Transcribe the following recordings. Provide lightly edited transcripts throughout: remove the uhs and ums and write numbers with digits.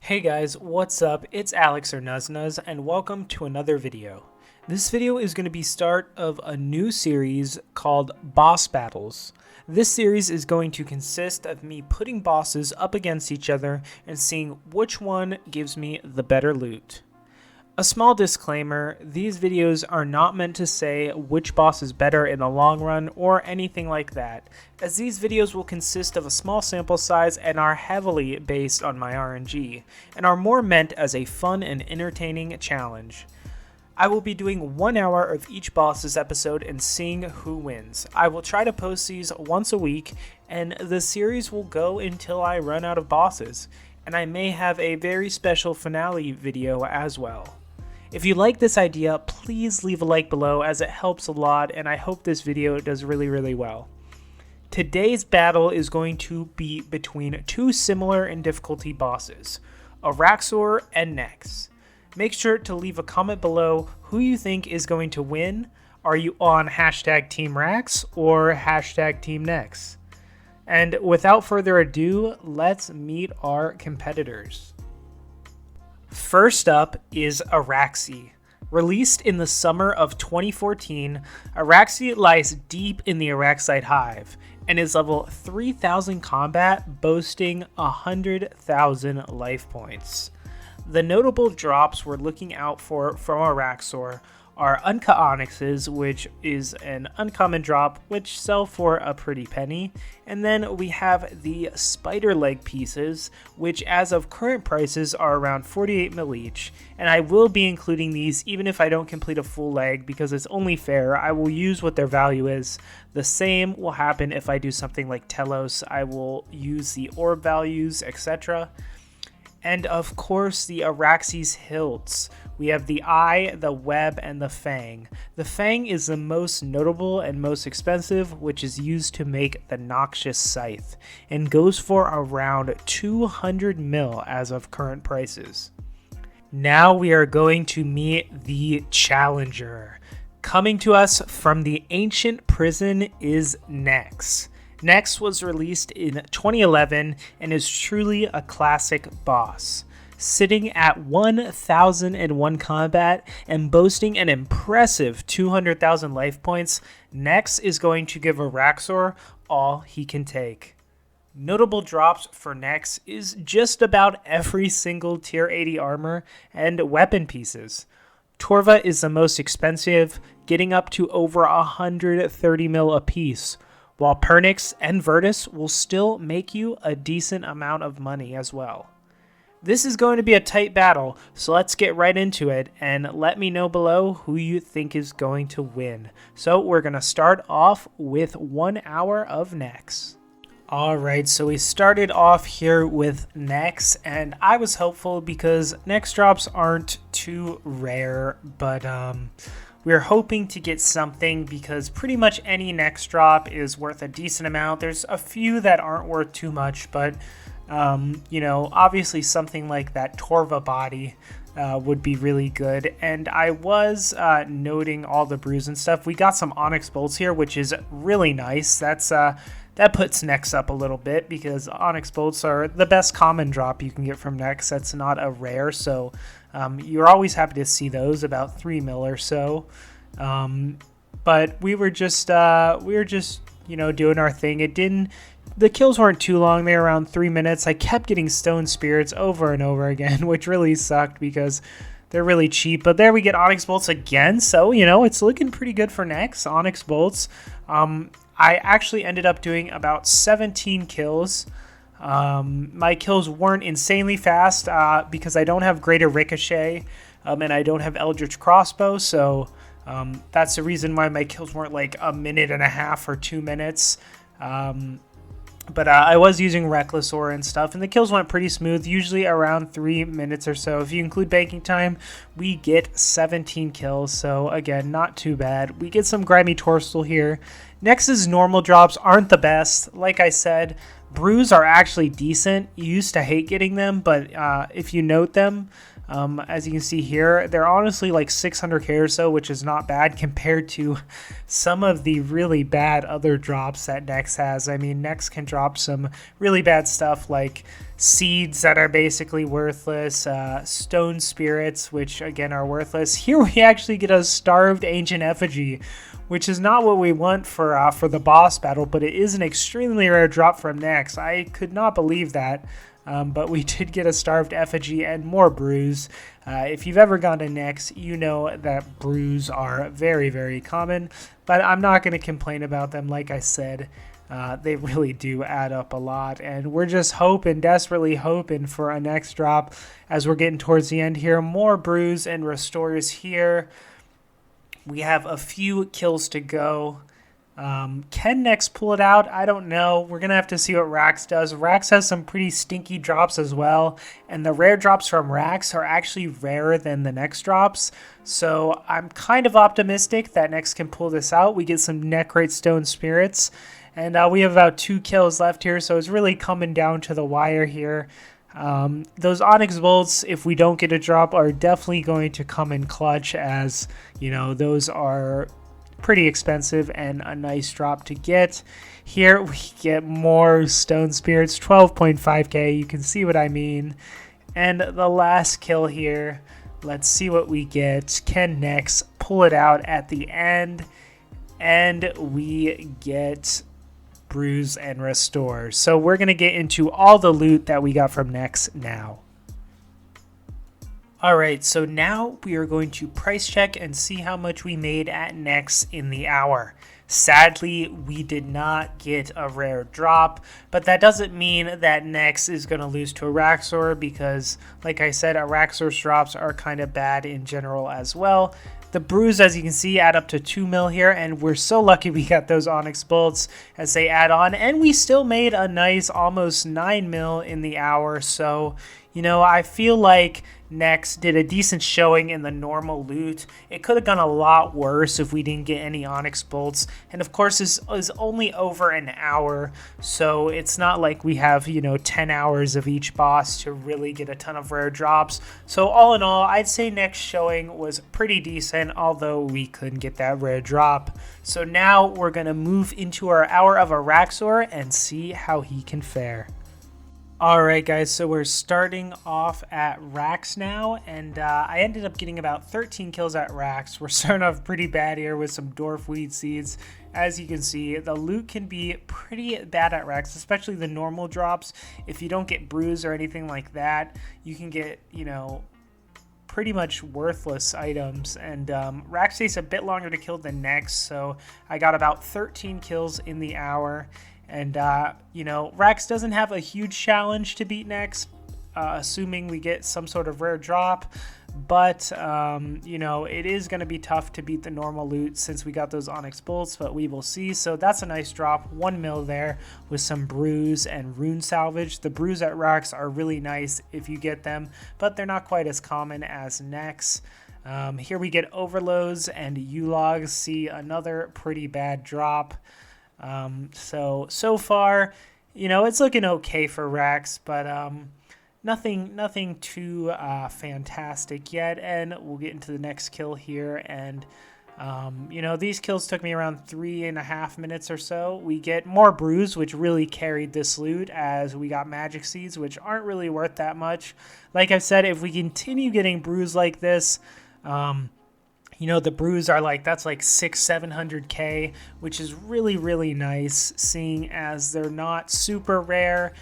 Hey guys, what's up? It's Alex or Nuzz, and welcome to another video. This video is going to be start of a new series called Boss Battles. This series is going to consist of me putting bosses up against each other and seeing which one gives me the better loot. A small disclaimer, these videos are not meant to say which boss is better in the long run or anything like that, as these videos will consist of a small sample size and are heavily based on my RNG, and are more meant as a fun and entertaining challenge. I will be doing 1 hour of each boss's episode and seeing who wins. I will try to post these once a week, and the series will go until I run out of bosses, and I may have a very special finale video as well. If you like this idea, please leave a like below as it helps a lot, and I hope this video does really well. Today's battle is going to be between two similar in difficulty bosses, Arraxor and Nex. Make sure to leave a comment below who you think is going to win. Are you on hashtag Team Rax or hashtag Team Nex? And without further ado, let's meet our competitors. First up is Arraxi. Released in the summer of 2014, Arraxi lies deep in the Arraxite hive and is level 3000 combat, boasting 100,000 life points. The notable drops we're looking out for from Arraxor are uncut onyxes, which is an uncommon drop which sell for a pretty penny, and then we have the spider leg pieces, which as of current prices are around 48 mil each, and I will be including these even if I don't complete a full leg because it's only fair. I will use what their value is. The same will happen if I do something like Telos. I will use the orb values, etc. And of course the Arraxi's hilts. We have the eye, the web, and the fang. The fang is the most notable and most expensive, which is used to make the noxious scythe, and goes for around 200 mil as of current prices. Now we are going to meet the challenger. Coming to us from the ancient prison is Nex. Nex was released in 2011 and is truly a classic boss. Sitting at 1001 combat and boasting an impressive 200,000 life points, Nex is going to give Arraxor all he can take. Notable drops for Nex is just about every single tier 80 armor and weapon pieces. Torva is the most expensive, getting up to over 130 mil a piece, while Pernix and Virtus will still make you a decent amount of money as well. This is going to be a tight battle, so let's get right into it and let me know below who you think is going to win. So we're going to start off with 1 hour of Nex. Alright, so we started off here with Nex, and I was hopeful because Nex drops aren't too rare, but we're hoping to get something because pretty much any Nex drop is worth a decent amount. There's a few that aren't worth too much, but you know, obviously something like that Torva body would be really good. And I was noting all the brews and stuff. We got some Onyx bolts here, which is really nice. That puts Nex up a little bit because Onyx bolts are the best common drop you can get from Nex. That's not a rare, so you're always happy to see those, about 3 mil or so. But we were just you know, doing our thing. The kills weren't too long. They were around 3 minutes. I kept getting stone spirits over and over again, which really sucked because they're really cheap. But there we get Onyx bolts again, so you know, it's looking pretty good for Nex. Onyx bolts. I actually ended up doing about 17 kills. My kills weren't insanely fast because I don't have Greater Ricochet and I don't have Eldritch Crossbow, so that's the reason why my kills weren't like a minute and a half or 2 minutes. But I was using Reckless Aura and stuff, and the kills went pretty smooth, usually around 3 minutes or so. If you include banking time, we get 17 kills, so again, not too bad. We get some Grimy Torsal here. Nex's normal drops aren't the best. Like I said, brews are actually decent. You used to hate getting them, but if you note them, As you can see here, they're honestly like 600k or so, which is not bad compared to some of the really bad other drops that Nex has. I mean, Nex can drop some really bad stuff like seeds that are basically worthless, stone spirits, which again are worthless. Here we actually get a starved ancient effigy, which is not what we want for the boss battle, but it is an extremely rare drop from Nex. I could not believe that. But we did get a starved effigy and more brews. If you've ever gone to Nex, you know that brews are very, very common, but I'm not going to complain about them. Like I said, they really do add up a lot, and we're just hoping, desperately hoping for a Nex drop as we're getting towards the end here. More brews and restores here. We have a few kills to go. Can Nex pull it out? I don't know. We're going to have to see what Rax does. Rax has some pretty stinky drops as well, and the rare drops from Rax are actually rarer than the Nex drops, so I'm kind of optimistic that Nex can pull this out. We get some Necrate Stone Spirits, and we have about 2 kills left here, so it's really coming down to the wire here. Those Onyx Bolts, if we don't get a drop, are definitely going to come in clutch, as, you know, those are pretty expensive and a nice drop to get. Here we get more Stone Spirits, 12.5k. You can see what I mean. And the last kill here, let's see what we get. Can Nex pull it out at the end? And we get Bruise and Restore. So we're going to get into all the loot that we got from Nex now. Alright, so now we are going to price check and see how much we made at Nex in the hour. Sadly, we did not get a rare drop, but that doesn't mean that Nex is going to lose to Arraxor, because, like I said, Arraxor's drops are kind of bad in general as well. The brews, as you can see, add up to 2 mil here, and we're so lucky we got those Onyx Bolts as they add on, and we still made a nice almost 9 mil in the hour. So, you know, I feel like Nex did a decent showing in the normal loot. It could have gone a lot worse if we didn't get any Onyx Bolts. And of course, this is only over an hour, so it's not like we have, you know, 10 hours of each boss to really get a ton of rare drops. So all in all, I'd say Nex showing was pretty decent, although we couldn't get that rare drop. So now we're going to move into our hour of Arraxor and see how he can fare. Alright guys, so we're starting off at Rax now, and I ended up getting about 13 kills at Rax. We're starting off pretty bad here with some Dwarfweed Seeds. As you can see, the loot can be pretty bad at Rax, especially the normal drops. If you don't get Bruise or anything like that, you can get, you know, pretty much worthless items, and Rax takes a bit longer to kill than Nex, so I got about 13 kills in the hour. And, you know, Rax doesn't have a huge challenge to beat Nex, assuming we get some sort of rare drop. But, you know, it is going to be tough to beat the normal loot since we got those Onyx Bolts, but we will see. So that's a nice drop, 1 mil there with some Bruise and Rune Salvage. The Bruise at Rax are really nice if you get them, but they're not quite as common as Nex. Here we get Overloads and U-Logs. See, another pretty bad drop. So far, you know, it's looking okay for Rax, but nothing too fantastic yet. And we'll get into the next kill here. And you know, these kills took me around 3.5 minutes or so. We get more Bruise, which really carried this loot, as we got Magic Seeds, which aren't really worth that much. Like I said, if we continue getting Bruise like this, you know, the Bruise are like, that's like 600-700k, which is really, really nice, seeing as they're not super rare.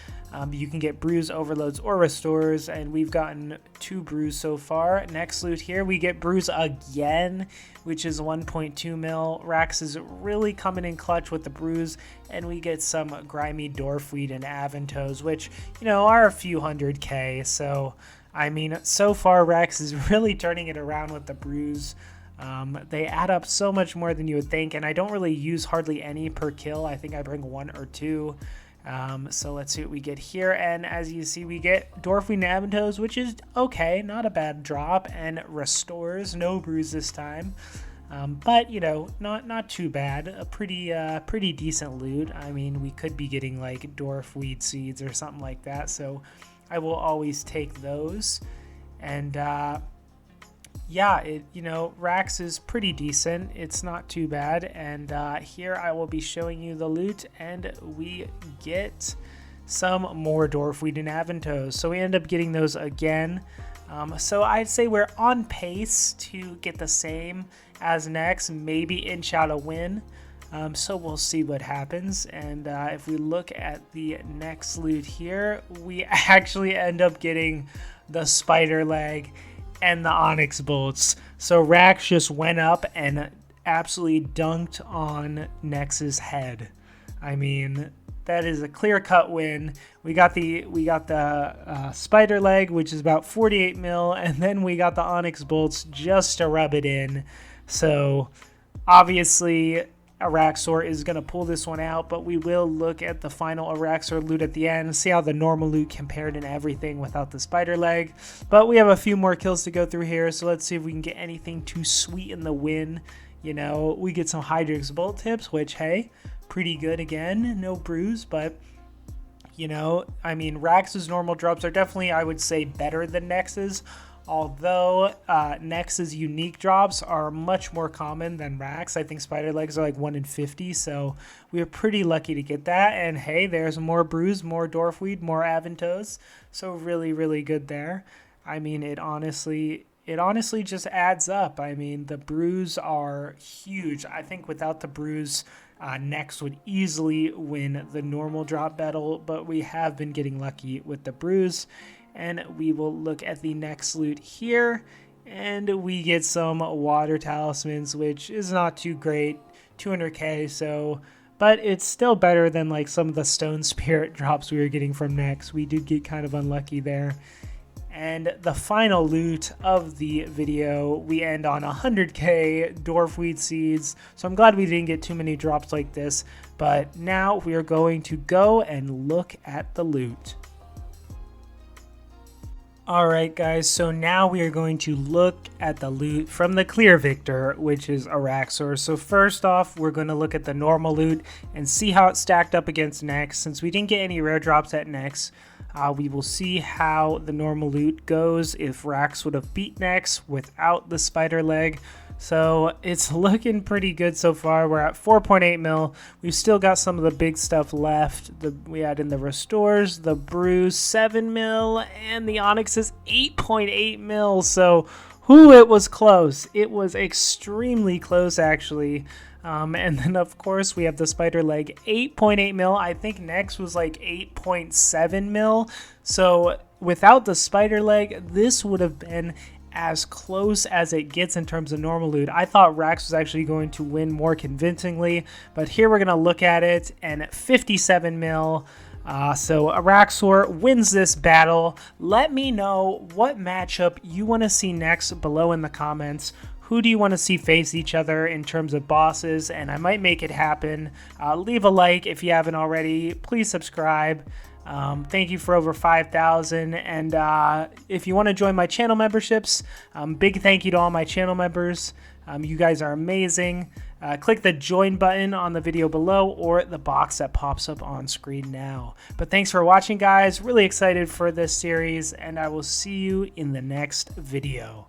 You can get Bruise, Overloads, or Restores, and we've gotten 2 Bruise so far. Next loot here, we get Bruise again, which is 1.2 mil. Rax is really coming in clutch with the Bruise, and we get some Grimy Dwarfweed and Aventos, which, you know, are a few 100k. So, I mean, so far, Rax is really turning it around with the Bruise. They add up so much more than you would think, and I don't really use hardly any per kill. I think I bring 1 or 2. So let's see what we get here, and as you see, we get Dwarfweed and Aventos, which is okay, not a bad drop, and Restores, no Bruise this time. But, you know, not too bad. A pretty decent loot. I mean, we could be getting like Dwarfweed Seeds or something like that, so I will always take those. And yeah, Rax is pretty decent. It's not too bad. And here I will be showing you the loot, and we get some more Dwarfweed and Aventos. So we end up getting those again. So I'd say we're on pace to get the same as Nex, maybe inch out a win. So we'll see what happens. And if we look at the next loot here, we actually end up getting the spider leg and the onyx bolts. So Rax just went up and absolutely dunked on Nex's head. I mean, that is a clear-cut win. We got the spider leg, which is about 48 mil, and then we got the onyx bolts just to rub it in. So obviously Arraxor is going to pull this one out, but we will look at the final Arraxor loot at the end, see how the normal loot compared and everything without the spider leg. But we have a few more kills to go through here, so let's see if we can get anything to sweeten the win. We get some Hydrix bolt tips, which, hey, pretty good again. No bruise, but I mean, Rax's normal drops are definitely, I would say, better than Nex's. Although Nex's unique drops are much more common than Rax. I think spider legs are like 1 in 50, so we are pretty lucky to get that. And hey, there's more bruise, more Dwarfweed, more Aventos. So really, really good there. I mean, it honestly just adds up. I mean, the bruise are huge. I think without the bruise, Nex would easily win the normal drop battle, but we have been getting lucky with the bruise. And we will look at the next loot here, and we get some water talismans, which is not too great, 200k, so, but it's still better than like some of the stone spirit drops we were getting from Nex. We did get kind of unlucky there. And the final loot of the video, we end on 100k Dwarfweed seeds, so I'm glad we didn't get too many drops like this. But now we are going to go and look at the loot. Alright guys, so now we are going to look at the loot from the clear victor, which is Arraxor. So first off, we're going to look at the normal loot and see how it stacked up against Nex. Since we didn't get any rare drops at Nex, we will see how the normal loot goes if Rax would have beat Nex without the spider leg. So it's looking pretty good so far. We're at 4.8 mil. We've still got some of the big stuff left. We add in the restores, the bruise 7 mil, and the onyx is 8.8 mil. So it was close. It was extremely close actually. And then of course we have the spider leg 8.8 mil. I think Nex was like 8.7 mil. So without the spider leg, this would have been as close as it gets in terms of normal loot. I thought Rax was actually going to win more convincingly, but here we're going to look at it, and 57 mil. So Arraxor wins this battle. Let me know what matchup you want to see next below in the comments. Who do you want to see face each other in terms of bosses? And I might make it happen. Leave a like if you haven't already. Please subscribe. Thank you for over 5,000, and if you want to join my channel memberships, big thank you to all my channel members. You guys are amazing. Click the join button on the video below or the box that pops up on screen now. But thanks for watching, guys. Really excited for this series, and I will see you in the next video.